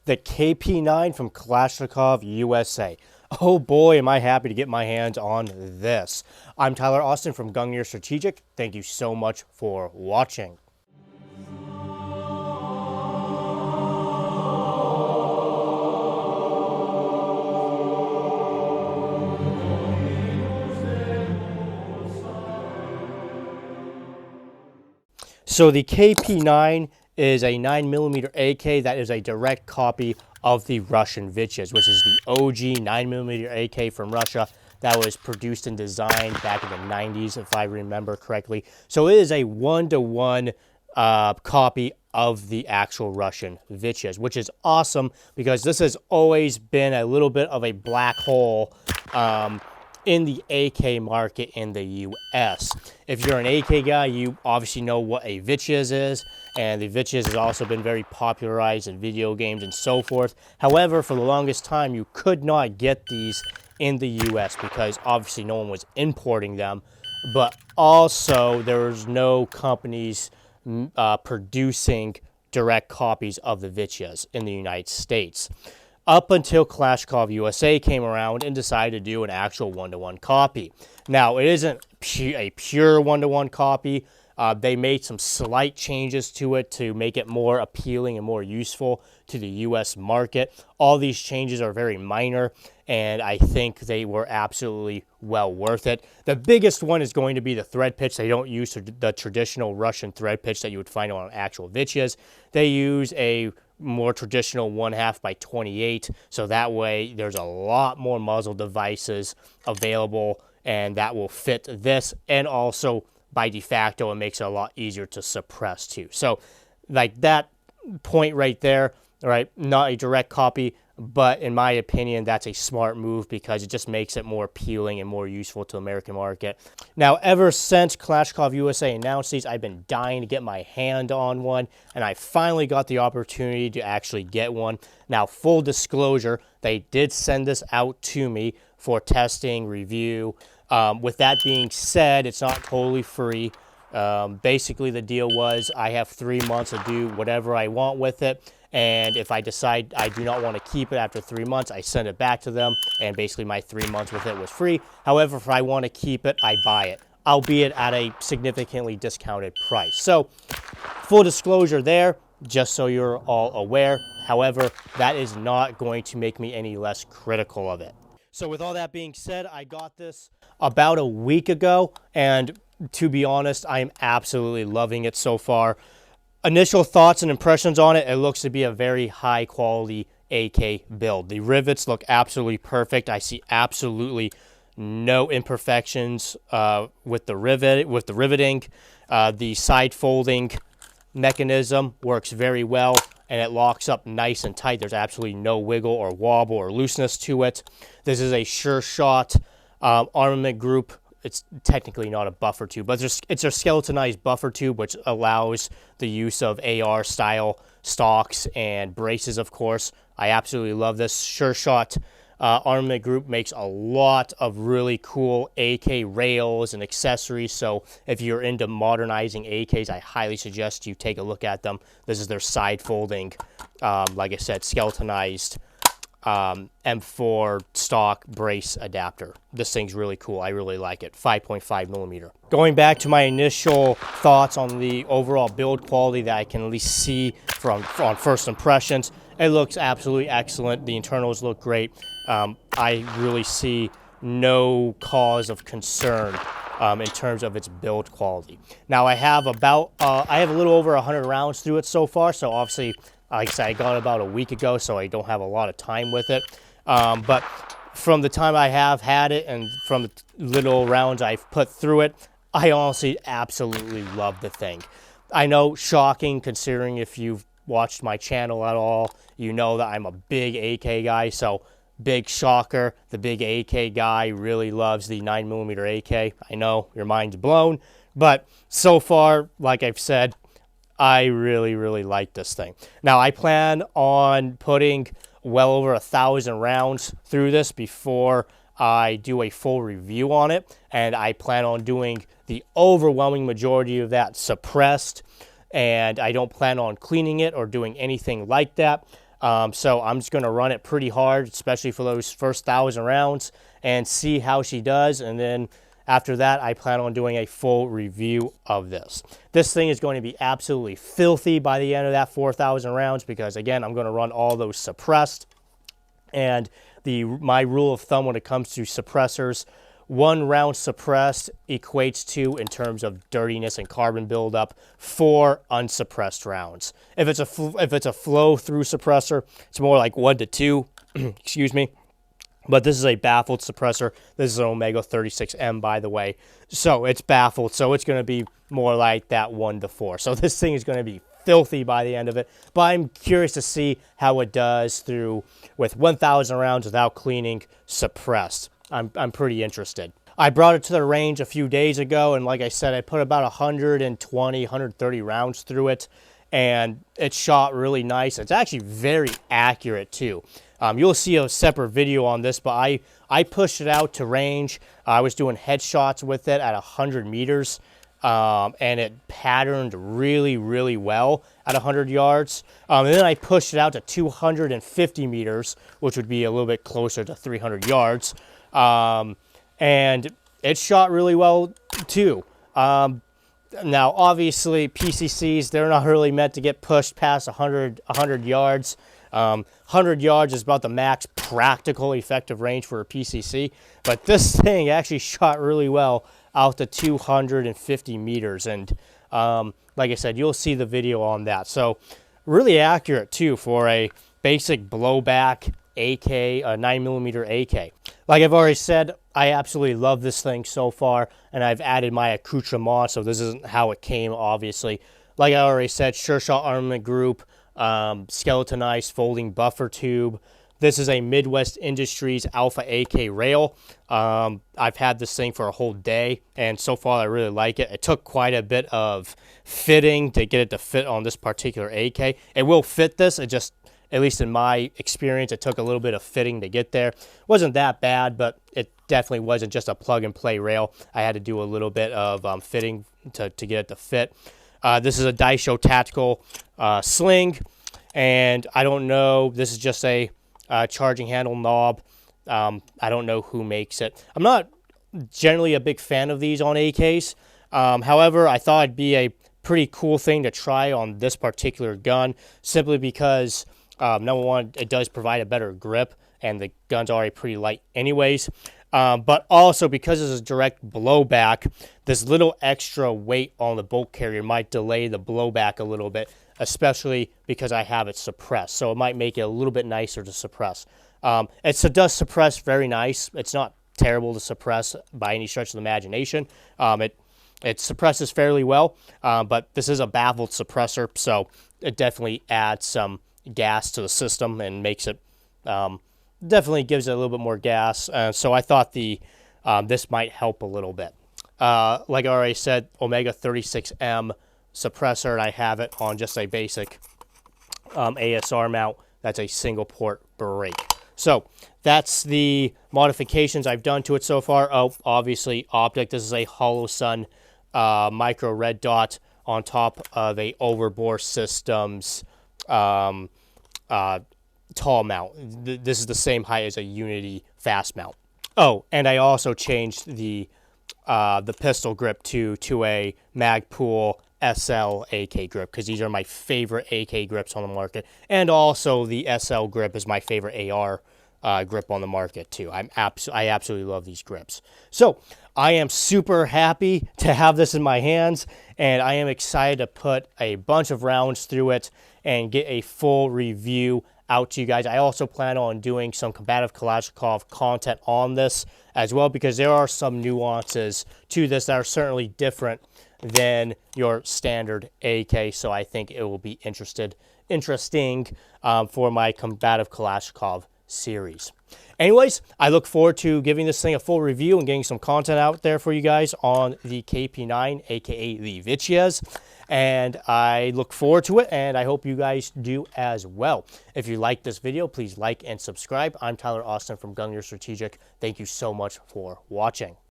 the KP-9 from Kalashnikov USA. Oh boy, am I happy to get my hands on this. I'm Tyler Austin from Gungnir Strategic. Thank you so much for watching. So the KP-9 is a 9mm AK that is a direct copy of the Russian Vityaz, which is the OG 9mm AK from Russia that was produced and designed back in the 90s, if I remember correctly. So it is a one-to-one copy of the actual Russian Vityaz, which is awesome because this has always been a little bit of a black hole in the AK market in the US. If you're an AK guy, you obviously know what a Vityaz is, and the Vityaz has also been very popularized in video games and so forth. However, for the longest time, you could not get these in the US because obviously no one was importing them, but also there was no companies producing direct copies of the Vityaz in the United States. Up until Kalashnikov USA came around and decided to do an actual one-to-one copy. Now, it isn't a pure one-to-one copy. They made some slight changes to it to make it more appealing and more useful to the U.S. market. All these changes are very minor, and I think they were absolutely well worth it. The biggest one is going to be the thread pitch. They don't use the traditional Russian thread pitch that you would find on an actual Vityaz. They use a more traditional 1/2 by 28, so that way there's a lot more muzzle devices available, and that will fit this, and also by de facto it makes it a lot easier to suppress too. So like that point right there, right, not a direct copy, but in my opinion that's a smart move because it just makes it more appealing and more useful to the American market. Now, ever since Kalashnikov USA announced these, I've been dying to get my hand on one, and I finally got the opportunity to actually get one. Now, full disclosure, they did send this out to me for testing, review. With that being said, it's not totally free. Basically, the deal was I have 3 months to do whatever I want with it, and if I decide I do not want to keep it after 3 months, I send it back to them, and basically my 3 months with it was free. However, if I want to keep it, I buy it, albeit at a significantly discounted price. So, full disclosure there, just so you're all aware. However, that is not going to make me any less critical of it. So with all that being said, I got this about a week ago, and to be honest, I am absolutely loving it so far. Initial thoughts and impressions on it, it looks to be a very high quality AK build. The rivets look absolutely perfect. I see absolutely no imperfections with the riveting. The side folding mechanism works very well, and it locks up nice and tight. There's absolutely no wiggle or wobble or looseness to it. This is a sure shot armament group. It's technically not a buffer tube, but it's a skeletonized buffer tube, which allows the use of AR style stocks and braces, of course. I absolutely love this. Sure shot armament group makes a lot of really cool AK rails and accessories, so if you're into modernizing AKs, I highly suggest you take a look at them. This is their side folding, like I said, skeletonized M4 stock brace adapter. This thing's really cool. I really like it. 5.5mm. Going back to my initial thoughts on the overall build quality that I can at least see on first impressions, it looks absolutely excellent. The internals look great. I really see no cause of concern in terms of its build quality. Now, I have a little over 100 rounds through it so far, so obviously, like I said, I got it about a week ago, so I don't have a lot of time with it. But from the time I have had it and from the little rounds I've put through it, I honestly absolutely love the thing. I know, shocking, considering if you've watched my channel at all, you know that I'm a big AK guy, so big shocker. The big AK guy really loves the 9mm AK. I know, your mind's blown, but so far, like I've said, I really, really like this thing. Now, I plan on putting well over 1,000 rounds through this before I do a full review on it, and I plan on doing the overwhelming majority of that suppressed, and I don't plan on cleaning it or doing anything like that. So I'm just going to run it pretty hard, especially for those first 1,000 rounds, and see how she does. And then after that, I plan on doing a full review of this. This thing is going to be absolutely filthy by the end of that 4,000 rounds because, again, I'm going to run all those suppressed. And my rule of thumb when it comes to suppressors, 1 round suppressed equates to, in terms of dirtiness and carbon buildup, 4 unsuppressed rounds. If it's a flow through suppressor, it's more like 1 to 2. Excuse me. But this is a baffled suppressor. This is an Omega 36M, by the way. So it's baffled. So it's going to be more like that 1 to 4. So this thing is going to be filthy by the end of it. But I'm curious to see how it does with 1,000 rounds without cleaning suppressed. I'm pretty interested. I brought it to the range a few days ago, and like I said, I put about 120, 130 rounds through it, and it shot really nice. It's actually very accurate too. You'll see a separate video on this, but I pushed it out to range. I was doing headshots with it at 100 meters. And it patterned really, really well at 100 yards. And then I pushed it out to 250 meters, which would be a little bit closer to 300 yards. And it shot really well too. Now, obviously, PCCs, they're not really meant to get pushed past 100 yards. 100 yards is about the max practical effective range for a PCC. But this thing actually shot really well out to 250 meters. And like I said, you'll see the video on that. So really accurate too for a basic blowback AK, a 9mm AK. Like I've already said, I absolutely love this thing so far, and I've added my accoutrement, so this isn't how it came, obviously. Like I already said, Sure Shot Armament Group, skeletonized folding buffer tube. This is a Midwest Industries Alpha AK rail. I've had this thing for a whole day, and so far I really like it. It took quite a bit of fitting to get it to fit on this particular AK. It will fit this, it just, at least in my experience, it took a little bit of fitting to get there. It wasn't that bad, but it definitely wasn't just a plug-and-play rail. I had to do a little bit of fitting to get it to fit. This is a Daisho Tactical sling, and I don't know, this is just a charging handle knob. I don't know who makes it. I'm not generally a big fan of these on AKs. However, I thought it'd be a pretty cool thing to try on this particular gun, simply because number one, it does provide a better grip, and the gun's already pretty light anyways. But also because it's a direct blowback, this little extra weight on the bolt carrier might delay the blowback a little bit, especially because I have it suppressed. So it might make it a little bit nicer to suppress. It does suppress very nice. It's not terrible to suppress by any stretch of the imagination. It suppresses fairly well, but this is a baffled suppressor, so it definitely adds some gas to the system and makes it, definitely gives it a little bit more gas. So I thought this might help a little bit. Like I already said, Omega 36M suppressor, and I have it on just a basic ASR mount. That's a single port brake. So that's the modifications I've done to it so far. Oh, obviously optic. This is a Holosun micro red dot on top of a Overbore Systems tall mount. This is the same height as a Unity fast mount. Oh, and I also changed the pistol grip to a Magpul SL AK grip, because these are my favorite AK grips on the market, and also the SL grip is my favorite AR grip on the market too. I absolutely love these grips. So I am super happy to have this in my hands, and I am excited to put a bunch of rounds through it and get a full review out to you guys. I also plan on doing some combative Kalashnikov content on this as well, because there are some nuances to this that are certainly different than your standard AK, so I think it will be interesting for my combative Kalashnikov series. Anyways, I look forward to giving this thing a full review and getting some content out there for you guys on the KP-9, aka the Vityaz, and I look forward to it, and I hope you guys do as well. If you like this video, please like and subscribe. I'm Tyler Austin from Gun Gear Strategic. Thank you so much for watching.